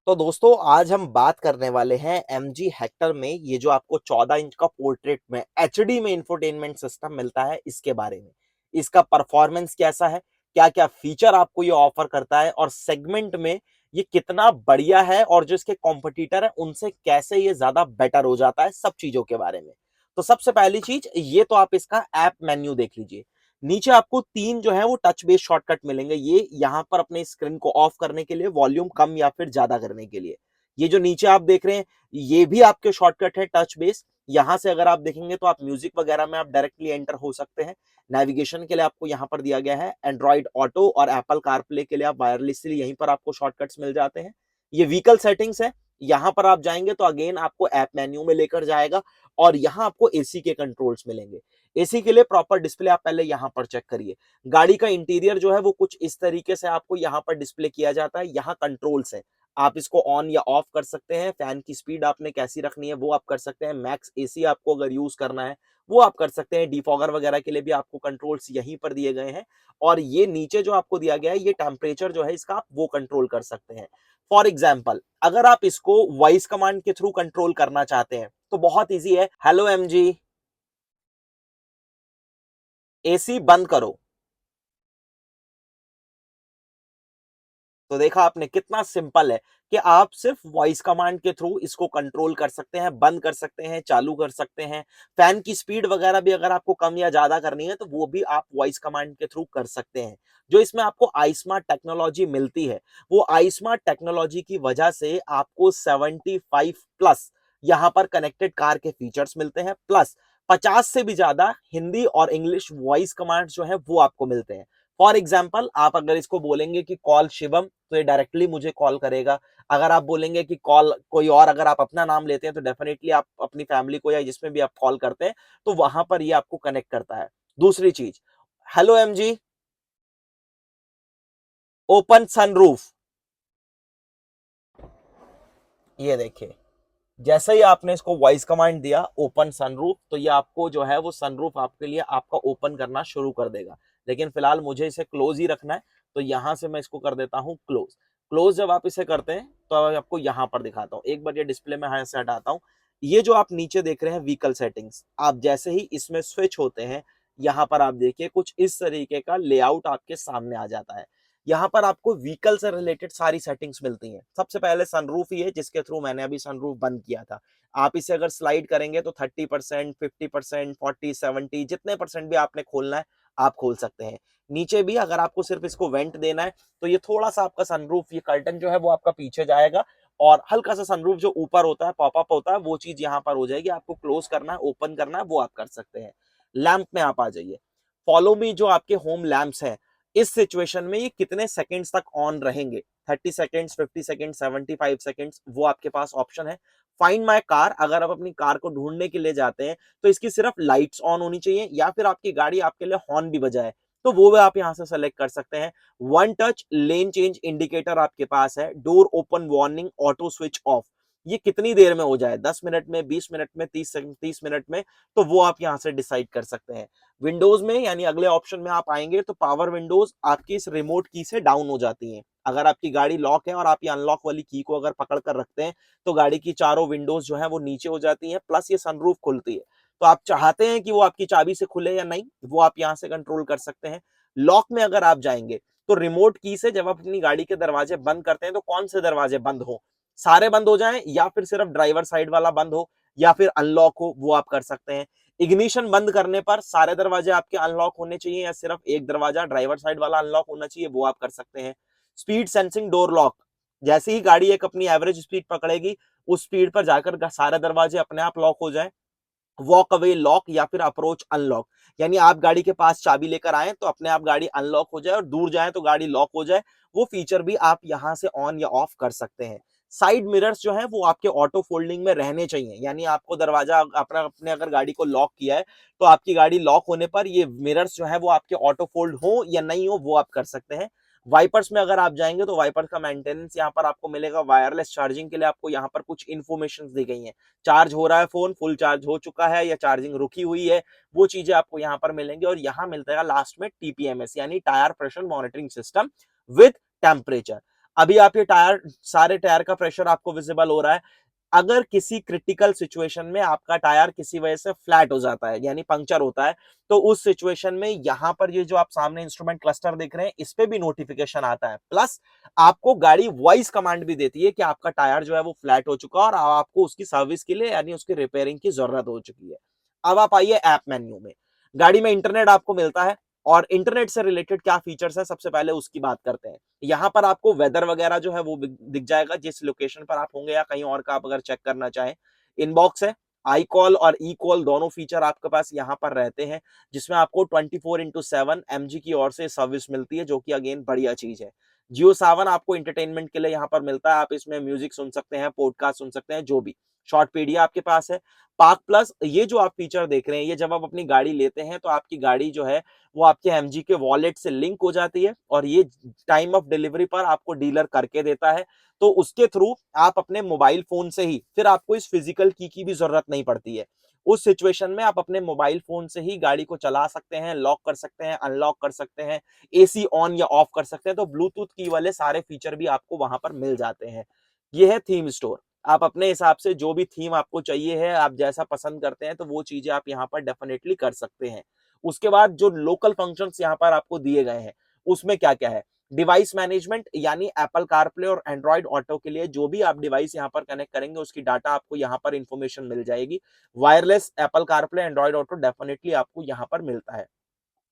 तो दोस्तों आज हम बात करने वाले हैं MG हेक्टर में ये जो आपको 14 इंच का पोर्ट्रेट में HD में इंफोटेनमेंट सिस्टम मिलता है इसके बारे में। इसका परफॉर्मेंस कैसा है, क्या-क्या फीचर आपको ये ऑफर करता है और सेगमेंट में ये कितना बढ़िया है और जो इसके कॉम्पिटिटर है उनसे कैसे ये ज्यादा बेटर हो जाता है, सब चीजों के बारे में। तो सबसे पहली चीज ये तो आप इसका ऐप मेन्यू देख लीजिए। नीचे आपको 3 जो है वो टच बेस्ड शॉर्टकट मिलेंगे। ये यहाँ पर अपने स्क्रीन को ऑफ करने के लिए, वॉल्यूम कम या फिर ज्यादा करने के लिए। ये जो नीचे आप देख रहे हैं ये भी आपके शॉर्टकट है टच बेस्ड। यहां से अगर आप देखेंगे तो आप म्यूजिक वगैरह में आप डायरेक्टली एंटर हो सकते हैं। नेविगेशन के लिए आपको यहाँ पर दिया गया है एंड्रॉइड ऑटो और एप्पल कारप्ले के लिए आप वायरलेसली यहीं पर आपको शॉर्टकट्स मिल जाते हैं। ये व्हीकल सेटिंग्स है, यहाँ पर आप जाएंगे तो अगेन आपको ऐप मेन्यू में लेकर जाएगा और यहाँ आपको एसी के कंट्रोल्स मिलेंगे। एसी के लिए प्रॉपर डिस्प्ले आप पहले यहां पर चेक करिए। गाड़ी का इंटीरियर जो है वो कुछ इस तरीके से आपको यहां पर डिस्प्ले किया जाता है। यहाँ कंट्रोल्स है, आप इसको ऑन या ऑफ कर सकते हैं। फैन की स्पीड आपने कैसी रखनी है वो आप कर सकते हैं। मैक्स एसी आपको अगर यूज करना है वो आप कर सकते हैं। डिफॉगर वगैरह के लिए भी आपको कंट्रोल्स यहीं पर दिए गए हैं। और ये नीचे जो आपको दिया गया है ये टेम्परेचर जो है इसका आप वो कंट्रोल कर सकते हैं। फॉर एग्जाम्पल अगर आप इसको वॉइस कमांड के थ्रू कंट्रोल करना चाहते हैं तो बहुत ईजी है। हेलो MG, एसी बंद करो। तो देखा आपने कितना सिंपल है कि आप सिर्फ वॉइस कमांड के थ्रू इसको कंट्रोल कर सकते हैं, बंद कर सकते हैं, चालू कर सकते हैं। फैन की स्पीड वगैरह भी अगर आपको कम या ज्यादा करनी है तो वो भी आप वॉइस कमांड के थ्रू कर सकते हैं। जो इसमें आपको आई स्मार्ट टेक्नोलॉजी मिलती है वो आई स्मार्ट टेक्नोलॉजी की वजह से आपको 75 प्लस यहाँ पर कनेक्टेड कार के फीचर्स मिलते हैं, प्लस 50 से भी ज्यादा हिंदी और इंग्लिश वॉइस कमांड जो है वो आपको मिलते हैं। फॉर एग्जाम्पल आप अगर इसको बोलेंगे कि कॉल शिवम तो ये डायरेक्टली मुझे कॉल करेगा। अगर आप बोलेंगे कि कॉल कोई और, अगर आप अपना नाम लेते हैं तो डेफिनेटली आप अपनी फैमिली को या जिसमें भी आप कॉल करते हैं तो वहां पर ये आपको कनेक्ट करता है। दूसरी चीज, हेलो MG, ओपन सनरूफ। ये देखिए, जैसे ही आपने इसको वॉइस कमांड दिया ओपन सनरूफ तो ये आपको जो है वो सनरूफ आपके लिए आपका ओपन करना शुरू कर देगा। लेकिन फिलहाल मुझे इसे क्लोज ही रखना है तो यहां से मैं इसको कर देता हूं क्लोज। क्लोज जब आप इसे करते हैं तो आपको यहां पर दिखाता हूं। एक बार ये डिस्प्ले में यहां से हटाता हूं। ये जो आप नीचे देख रहे हैं व्हीकल सेटिंग्स, आप जैसे ही इसमें स्विच होते हैं यहाँ पर आप देखिए कुछ इस तरीके का लेआउट आपके सामने आ जाता है। यहाँ पर आपको व्हीकल से रिलेटेड सारी सेटिंग्स मिलती हैं। सबसे पहले सनरूफ ही है जिसके थ्रू मैंने अभी सनरूफ बंद किया था। आप इसे अगर स्लाइड करेंगे तो 30%, 50%, 40, 70 जितने परसेंट भी आपने खोलना है आप खोल सकते हैं। नीचे भी अगर आपको सिर्फ इसको वेंट देना है तो ये थोड़ा सा आपका सनरूफ, ये कर्टन जो है वो आपका पीछे जाएगा और हल्का सा सनरूफ जो ऊपर होता है, पॉपअप होता है, वो चीज यहाँ पर हो जाएगी। आपको क्लोज करना है, ओपन करना है, वो आप कर सकते हैं। लैंप में आप आ जाइए। फॉलो मी जो आपके होम लैंप्स हैं, इस सिचुएशन में ये कितने सेकंड्स तक ऑन रहेंगे, 30 सेकंड्स, 50 सेकंड्स, 75 सेकंड्स, वो आपके पास ऑप्शन है। फाइंड माय कार, अगर आप अपनी कार को ढूंढने के लिए जाते हैं तो इसकी सिर्फ लाइट्स ऑन होनी चाहिए या फिर आपकी गाड़ी आपके लिए हॉर्न भी बजाए तो वो भी आप यहां से सेलेक्ट कर सकते हैं। One touch lane change indicator आपके पास है। Door open warning auto switch off, ये कितनी देर में हो जाए, 10 मिनट में, 20 मिनट में, 30 मिनट में, तो वो आप यहां से डिसाइड कर सकते हैं। विंडोज में यानी अगले ऑप्शन में आप आएंगे तो पावर विंडोज आपकी इस रिमोट की से डाउन हो जाती हैं। अगर आपकी गाड़ी लॉक है और आप ये अनलॉक वाली की को अगर पकड़ कर रखते हैं तो गाड़ी की चारों विंडोज जो है वो नीचे हो जाती हैं, प्लस ये सनरूफ खुलती है। तो आप चाहते हैं कि वो आपकी चाबी से खुले या नहीं, वो आप यहां से कंट्रोल कर सकते हैं। लॉक में अगर आप जाएंगे तो रिमोट की से जब आप अपनी गाड़ी के दरवाजे बंद करते हैं तो कौन से दरवाजे बंद हो, सारे बंद हो जाएं या फिर सिर्फ ड्राइवर साइड वाला बंद हो या फिर अनलॉक हो, वो आप कर सकते हैं। इग्निशन बंद करने पर सारे दरवाजे आपके अनलॉक होने चाहिए या सिर्फ एक दरवाजा ड्राइवर साइड वाला अनलॉक होना चाहिए, वो आप कर सकते हैं। स्पीड सेंसिंग डोर लॉक, जैसे ही गाड़ी एक अपनी एवरेज स्पीड पकड़ेगी उस स्पीड पर जाकर सारे दरवाजे अपने आप लॉक हो जाए। वॉक अवे लॉक या फिर अप्रोच अनलॉक, यानी आप गाड़ी के पास चाबी लेकर आए तो अपने आप गाड़ी अनलॉक हो जाए और दूर जाए तो गाड़ी लॉक हो जाए, वो फीचर भी आप यहां से ऑन या ऑफ कर सकते हैं। साइड मिरर्स जो है वो आपके ऑटो फोल्डिंग में रहने चाहिए, यानी आपको दरवाजा अपना अपने अगर गाड़ी को लॉक किया है तो आपकी गाड़ी लॉक होने पर ये मिरर्स जो है वो आपके ऑटो फोल्ड हो या नहीं हो वो आप कर सकते हैं। वाइपर्स में अगर आप जाएंगे तो वाइपर्स का मेंटेनेंस यहाँ पर आपको मिलेगा। वायरलेस चार्जिंग के लिए आपको यहाँ पर कुछ इन्फॉर्मेशन दी गई है। चार्ज हो रहा है फोन, फुल चार्ज हो चुका है या चार्जिंग रुकी हुई है, वो चीजें आपको यहाँ पर मिलेंगी। और यहाँ मिलता है लास्ट में TPMS यानी tyre pressure monitoring system with temperature. अभी आप ये टायर, सारे टायर का प्रेशर आपको विजिबल हो रहा है। अगर किसी क्रिटिकल सिचुएशन में आपका टायर किसी वजह से फ्लैट हो जाता है, यानी पंक्चर होता है, तो उस सिचुएशन में यहां पर ये जो आप सामने इंस्ट्रूमेंट क्लस्टर देख रहे हैं, इस पे भी नोटिफिकेशन आता है। प्लस आपको गाड़ी वॉइस कमांड भी देती है कि आपका टायर जो है वो फ्लैट हो चुका है और आपको उसकी सर्विस के लिए यानी उसकी रिपेयरिंग की जरूरत हो चुकी है। अब आप आइए ऐप मेन्यू में। गाड़ी में इंटरनेट आपको मिलता है, और इंटरनेट से रिलेटेड क्या फीचर्स है सबसे पहले उसकी बात करते हैं। यहाँ पर आपको वेदर वगैरह जो है वो दिख जाएगा जिस लोकेशन पर आप होंगे, या कहीं और का आप अगर चेक करना चाहें। इनबॉक्स है, आई कॉल और ई कॉल दोनों फीचर आपके पास यहाँ पर रहते हैं, जिसमें आपको 24/7 एमजी की ओर से सर्विस मिलती है, जो कि अगेन बढ़िया चीज है। जियो सावन आपको इंटरटेनमेंट के लिए यहाँ पर मिलता है, आप इसमें म्यूजिक सुन सकते हैं, पॉडकास्ट सुन सकते हैं, जो भी। शॉर्टपीडिया आपके पास है। पार्क प्लस, ये जो आप फीचर देख रहे हैं, ये जब आप अपनी गाड़ी लेते हैं तो आपकी गाड़ी जो है वो आपके एमजी के वॉलेट से लिंक हो जाती है, और ये टाइम ऑफ डिलीवरी पर आपको डीलर करके देता है। तो उसके थ्रू आप अपने मोबाइल फोन से ही, फिर आपको इस फिजिकल की भी जरूरत नहीं पड़ती है। उस सिचुएशन में आप अपने मोबाइल फोन से ही गाड़ी को चला सकते हैं, लॉक कर सकते हैं, अनलॉक कर सकते हैं, एसी ऑन या ऑफ कर सकते हैं। तो ब्लूटूथ की वाले सारे फीचर भी आपको वहां पर मिल जाते हैं। ये है थीम स्टोर। आप अपने हिसाब से जो भी थीम आपको चाहिए है, आप जैसा पसंद करते हैं, तो वो चीजें आप यहाँ पर डेफिनेटली कर सकते हैं। उसके बाद जो लोकल फंक्शंस यहाँ पर आपको दिए गए हैं, उसमें क्या क्या है। डिवाइस मैनेजमेंट, यानी एप्पल कारप्ले और एंड्रॉइड ऑटो के लिए जो भी आप डिवाइस यहाँ पर कनेक्ट करेंगे उसकी डाटा आपको यहाँ पर इंफॉर्मेशन मिल जाएगी। Wireless Apple CarPlay Android auto definitely आपको यहाँ पर मिलता है।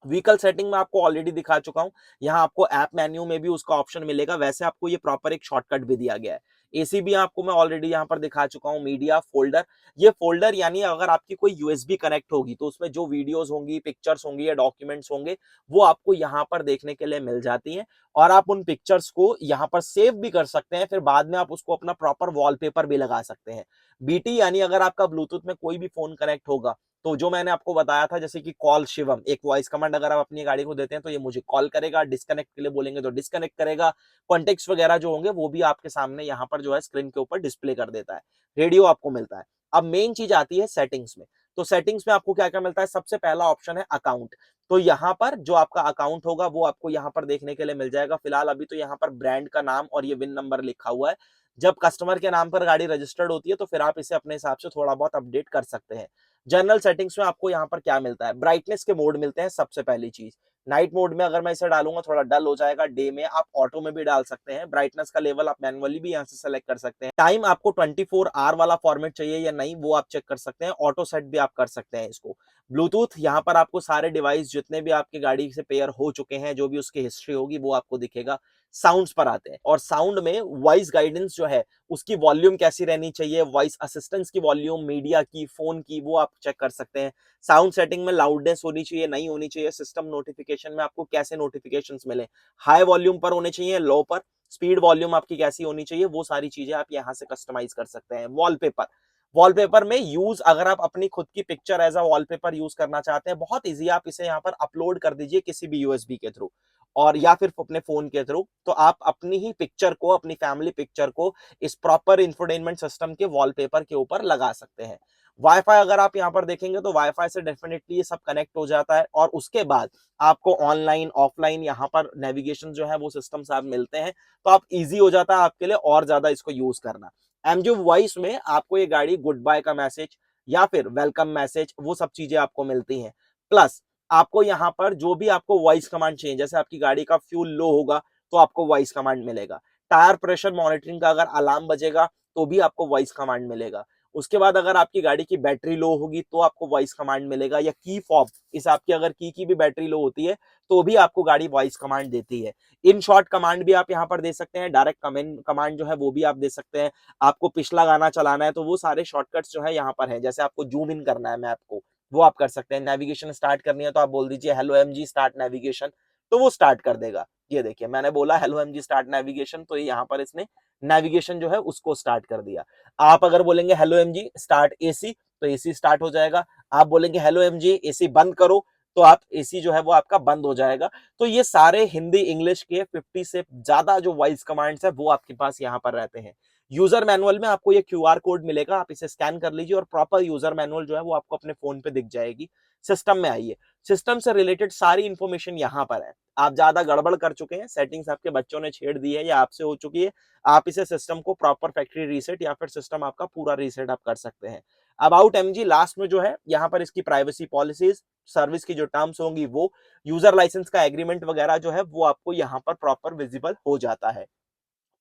व्हीकल सेटिंग में आपको ऑलरेडी दिखा चुका हूं। यहाँ आपको ऐप मेन्यू में भी उसका ऑप्शन मिलेगा, वैसे आपको ये प्रॉपर एक शॉर्टकट भी दिया गया है। एसी भी आपको मैं ऑलरेडी यहाँ पर दिखा चुका हूँ। मीडिया फोल्डर, ये फोल्डर यानी अगर आपकी कोई यूएसबी कनेक्ट होगी तो उसमें जो वीडियोस होंगी, पिक्चर्स होंगी या डॉक्यूमेंट्स होंगे, वो आपको यहाँ पर देखने के लिए मिल जाती हैं। और आप उन पिक्चर्स को यहाँ पर सेव भी कर सकते हैं, फिर बाद में आप उसको अपना प्रॉपर वॉलपेपर भी लगा सकते हैं। बीटी, यानी अगर आपका ब्लूटूथ में कोई भी फोन कनेक्ट होगा, तो जो मैंने आपको बताया था, जैसे कि कॉल शिवम, एक वॉइस कमांड अगर आप अपनी गाड़ी को देते हैं तो ये मुझे कॉल करेगा, डिस्कनेक्ट के लिए बोलेंगे तो डिस्कनेक्ट करेगा। कॉन्टेक्ट्स वगैरह जो होंगे वो भी आपके सामने यहाँ पर जो है स्क्रीन के ऊपर डिस्प्ले कर देता है। रेडियो आपको मिलता है। अब मेन चीज आती है सेटिंग्स में। तो सेटिंग्स में आपको क्या क्या मिलता है, सबसे पहला ऑप्शन है अकाउंट। तो यहाँ पर जो आपका अकाउंट होगा वो आपको यहाँ पर देखने के लिए मिल जाएगा। फिलहाल अभी तो यहाँ पर ब्रांड का नाम और ये विन नंबर लिखा हुआ है। जब कस्टमर के नाम पर गाड़ी रजिस्टर्ड होती है तो फिर आप इसे अपने हिसाब से थोड़ा बहुत अपडेट कर सकते हैं। जनरल सेटिंग्स में आपको यहाँ पर क्या मिलता है, ब्राइटनेस के मोड मिलते हैं। सबसे पहली चीज, नाइट मोड में अगर मैं इसे डालूंगा थोड़ा डल हो जाएगा। डे में आप ऑटो में भी डाल सकते हैं। ब्राइटनेस का लेवल आप मैनुअली भी यहाँ से सेलेक्ट कर सकते हैं। टाइम आपको 24 आवर वाला फॉर्मेट चाहिए या नहीं, वो आप चेक कर सकते हैं। ऑटो सेट भी आप कर सकते हैं इसको। ब्लूटूथ, यहाँ पर आपको सारे डिवाइस जितने भी आपकी गाड़ी से पेयर हो चुके हैं, जो भी उसकी हिस्ट्री होगी वो आपको दिखेगा। साउंड्स पर आते हैं, और साउंड में वॉइस गाइडेंस जो है उसकी वॉल्यूम कैसी रहनी चाहिए, वॉइस असिस्टेंस की वॉल्यूम, मीडिया की, फोन की, वो आप चेक कर सकते हैं। साउंड सेटिंग में लाउडनेस होनी चाहिए, नहीं होनी चाहिए। सिस्टम नोटिफिकेशन में आपको कैसे नोटिफिकेशंस मिले, हाई वॉल्यूम पर होने चाहिए, लो पर, स्पीड वॉल्यूम आपकी कैसी होनी चाहिए, वो सारी चीजें आप यहाँ से कस्टमाइज कर सकते हैं। वॉलपेपर, वॉलपेपर में यूज, अगर आप अपनी खुद की picture as a wallpaper use करना चाहते हैं, बहुत इजी, आप इसे यहाँ पर अपलोड कर दीजिए किसी भी यूएसबी के थ्रू और या फिर अपने फोन के थ्रू, तो आप अपनी ही पिक्चर को, अपनी फैमिली पिक्चर को इस प्रॉपर इंफोटेनमेंट सिस्टम के वॉलपेपर के ऊपर लगा सकते हैं। वाईफाई अगर आप यहाँ पर देखेंगे तो वाईफाई से डेफिनेटली ये सब कनेक्ट हो जाता है, और उसके बाद आपको ऑनलाइन ऑफलाइन यहाँ पर नेविगेशन जो है वो सिस्टम से आप मिलते हैं, तो आप इजी हो जाता है आपके लिए और ज्यादा इसको यूज करना। एमजी वॉइस में आपको ये गाड़ी गुड बाय का मैसेज या फिर वेलकम मैसेज, वो सब चीजें आपको मिलती हैं। प्लस आपको यहाँ पर जो भी आपको वॉइस कमांड चाहिए, जैसे आपकी गाड़ी का फ्यूल लो होगा तो आपको वॉइस कमांड मिलेगा। टायर प्रेशर मॉनिटरिंग का अगर अलार्म बजेगा तो भी आपको वॉइस कमांड मिलेगा। उसके बाद अगर आपकी गाड़ी की बैटरी लो होगी तो आपको वॉइस कमांड मिलेगा, या की फॉब, इस आपकी अगर की भी बैटरी लो होती है तो भी आपको गाड़ी वॉइस कमांड देती है। इन शॉर्ट कमांड भी आप यहाँ पर दे सकते हैं। डायरेक्ट कमेंट कमांड जो है वो भी आप दे सकते हैं। आपको पिछला गाना चलाना है तो वो सारे शॉर्टकट्स जो है यहाँ पर है। जैसे आपको जूम इन करना है मैप को, वो आप कर सकते हैं। नेविगेशन स्टार्ट करनी है तो आप बोल दीजिए हेलो एमजी स्टार्ट नेविगेशन, तो वो स्टार्ट कर देगा। ये देखिए मैंने बोला हेलो एमजी स्टार्ट नेविगेशन, तो यहाँ पर इसने नेविगेशन जो है उसको स्टार्ट कर दिया। आप अगर बोलेंगे हेलो एमजी स्टार्ट एसी, तो एसी स्टार्ट हो जाएगा। आप बोलेंगे हेलो एमजी एसी बंद करो, तो आप एसी जो है वो आपका बंद हो जाएगा। तो ये सारे हिंदी इंग्लिश के 50 से ज्यादा जो वॉइस कमांड्स है वो आपके पास यहाँ पर रहते हैं। यूजर मैनुअल में आपको ये क्यूआर कोड मिलेगा, आप इसे स्कैन कर लीजिए और प्रॉपर यूजर मैनुअल जो है वो आपको अपने फोन पे दिख जाएगी। सिस्टम में आइए। सिस्टम से रिलेटेड सारी इंफॉर्मेशन यहाँ पर है। आप ज्यादा गड़बड़ कर चुके हैं, सेटिंग्स आपके बच्चों ने छेड़ दी है या आपसे हो चुकी है, आप इसे सिस्टम को प्रॉपर फैक्ट्री रीसेट या फिर सिस्टम आपका पूरा रीसेट आप कर सकते हैं। अबाउट एमजी लास्ट में जो है यहाँ पर इसकी प्राइवेसी पॉलिसीज, सर्विस की जो टर्म्स होंगी वो, यूजर लाइसेंस का एग्रीमेंट वगैरह जो है वो आपको यहाँ पर प्रॉपर विजिबल हो जाता है।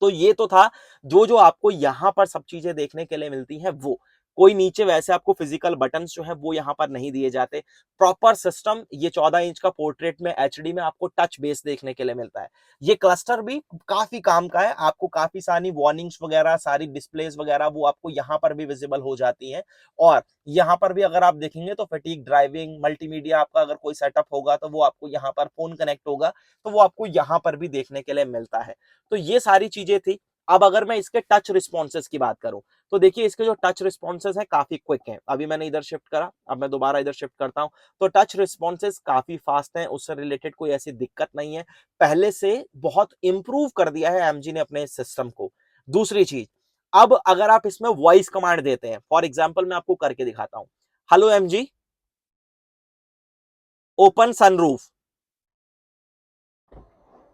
तो ये तो था जो जो आपको यहाँ पर सब चीजें देखने के लिए मिलती हैं वो। कोई नीचे वैसे आपको फिजिकल बटन्स जो है वो यहाँ पर नहीं दिए जाते। प्रॉपर सिस्टम ये 14 इंच का पोर्ट्रेट में एचडी में आपको टच बेस देखने के लिए मिलता है। ये क्लस्टर भी काफी काम का है, आपको काफी सारी वार्निंग्स वगैरह, सारी डिस्प्लेस वगैरह वो आपको यहाँ पर भी विजिबल हो जाती हैं। और यहाँ पर भी अगर आप देखेंगे तो फटीग ड्राइविंग, मल्टीमीडिया आपका अगर कोई सेटअप होगा तो वो आपको यहाँ पर फोन कनेक्ट होगा तो वो आपको यहाँ पर भी देखने के लिए मिलता है। तो ये सारी चीजें थी। अब अगर मैं इसके टच रिस्पॉन्सेस की बात करूं तो देखिए इसके जो टच रिस्पॉन्सेस हैं काफी क्विक हैं। अभी मैंने इधर शिफ्ट करा, अब मैं दोबारा इधर शिफ्ट करता हूं तो टच रिस्पॉन्सेस काफी फास्ट हैं, उससे रिलेटेड कोई ऐसी दिक्कत नहीं है। पहले से बहुत इंप्रूव कर दिया है एमजी ने अपने सिस्टम को। दूसरी चीज, अब अगर आप इसमें वॉइस कमांड देते हैं, फॉर एग्जाम्पल मैं आपको करके दिखाता हूं, हेलो एमजी ओपन सनरूफ,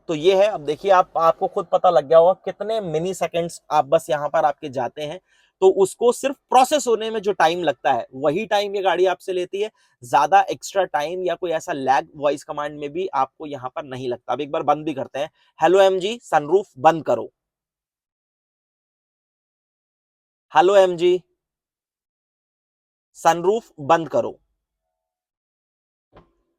तो ये है। अब देखिए आपको खुद पता लग गया होगा कितने मिनी सेकेंड्स आप बस यहां पर आपके जाते हैं, तो उसको सिर्फ प्रोसेस होने में जो टाइम लगता है वही टाइम ये गाड़ी आपसे लेती है। ज्यादा एक्स्ट्रा टाइम या कोई ऐसा लैग वॉइस कमांड में भी आपको यहां पर नहीं लगता। अब एक बार बंद भी करते हैं, हेलो एमजी सनरूफ बंद करो, हेलो एमजी सनरूफ बंद करो।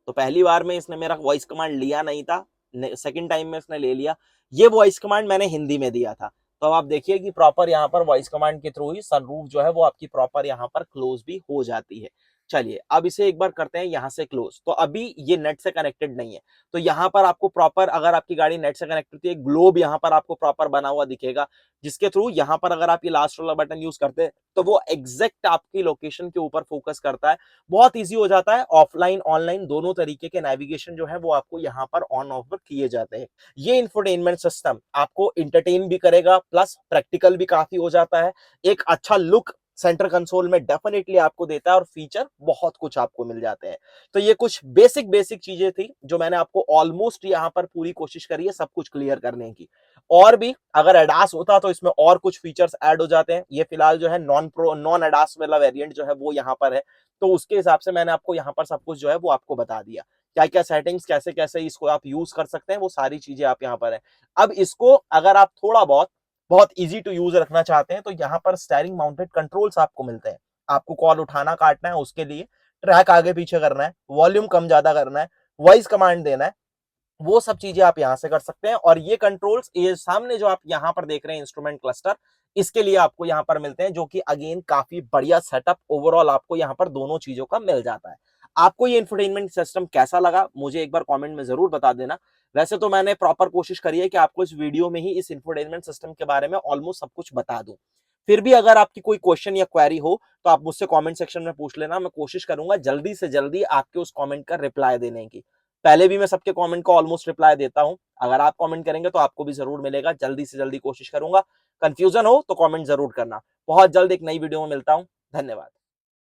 तो पहली बार में इसने मेरा वॉइस कमांड लिया नहीं था, सेकंड टाइम में इसने ले लिया। ये वॉइस कमांड मैंने हिंदी में दिया था। तो अब आप देखिए कि प्रॉपर यहाँ पर वॉइस कमांड के थ्रू ही सनरूफ जो है वो आपकी प्रॉपर यहाँ पर क्लोज भी हो जाती है। चलिए अब इसे एक बार करते हैं यहाँ से क्लोज। तो अभी ये नेट से कनेक्टेड नहीं है, तो यहाँ पर आपको प्रॉपर, अगर आपकी गाड़ी नेट से कनेक्ट होती है, ग्लोब यहाँ पर आपको प्रॉपर बना हुआ दिखेगा, जिसके थ्रू यहाँ पर अगर आप ये लास्ट वाला बटन यूज करते हैं तो वो एग्जैक्ट आपकी लोकेशन के ऊपर फोकस करता है। बहुत ईजी हो जाता है, ऑफलाइन ऑनलाइन दोनों तरीके के नेविगेशन जो है वो आपको यहाँ पर ऑन ऑफ किए जाते हैं। ये इंफोटेनमेंट सिस्टम आपको इंटरटेन भी करेगा, प्लस प्रैक्टिकल भी काफी हो जाता है। एक अच्छा लुक सेंटर कंसोल में डेफिनेटली आपको देता है और फीचर बहुत कुछ आपको मिल जाते हैं। तो ये कुछ बेसिक बेसिक चीजें थी जो मैंने आपको ऑलमोस्ट यहाँ पर पूरी कोशिश करी है सब कुछ क्लियर करने की। और भी अगर एडास होता तो इसमें और कुछ फीचर्स ऐड हो जाते हैं। ये फिलहाल जो है नॉन एडास वाला वेरिएंट जो है वो यहाँ पर है, तो उसके हिसाब से मैंने आपको यहाँ पर सब कुछ जो है वो आपको बता दिया, क्या क्या सेटिंग्स कैसे कैसे इसको आप यूज कर सकते हैं, वो सारी चीजें आप यहाँ पर है। अब इसको अगर आप थोड़ा बहुत इजी टू यूज रखना चाहते हैं तो यहाँ पर स्टेयरिंग माउंटेड कंट्रोल्स आपको मिलते हैं। आपको कॉल उठाना काटना है उसके लिए, ट्रैक आगे पीछे करना है, वॉल्यूम कम ज्यादा करना है, वॉइस कमांड देना है, वो सब चीजें आप यहां से कर सकते हैं। और ये कंट्रोल्स ये सामने जो आप यहां पर देख रहे हैं इंस्ट्रूमेंट क्लस्टर, इसके लिए आपको यहां पर मिलते हैं, जो कि अगेन काफी बढ़िया सेटअप ओवरऑल आपको यहां पर दोनों चीजों का मिल जाता है। आपको ये इंफोटेनमेंट सिस्टम कैसा लगा मुझे एक बार कमेंट में जरूर बता देना। वैसे तो मैंने प्रॉपर कोशिश करी है कि आपको इस वीडियो में ही इस इंफोटेनमेंट सिस्टम के बारे में ऑलमोस्ट सब कुछ बता दूं। फिर भी अगर आपकी कोई क्वेश्चन या क्वेरी हो तो आप मुझसे कमेंट सेक्शन में पूछ लेना, मैं कोशिश करूंगा जल्दी से जल्दी आपके उस कमेंट का रिप्लाई देने की। पहले भी मैं सबके कमेंट को ऑलमोस्ट रिप्लाई देता हूं, अगर आप कमेंट करेंगे तो आपको भी जरूर मिलेगा, जल्दी से जल्दी कोशिश करूंगा। कंफ्यूजन हो तो कमेंट जरूर करना। बहुत जल्द एक नई वीडियो में मिलता हूं, धन्यवाद।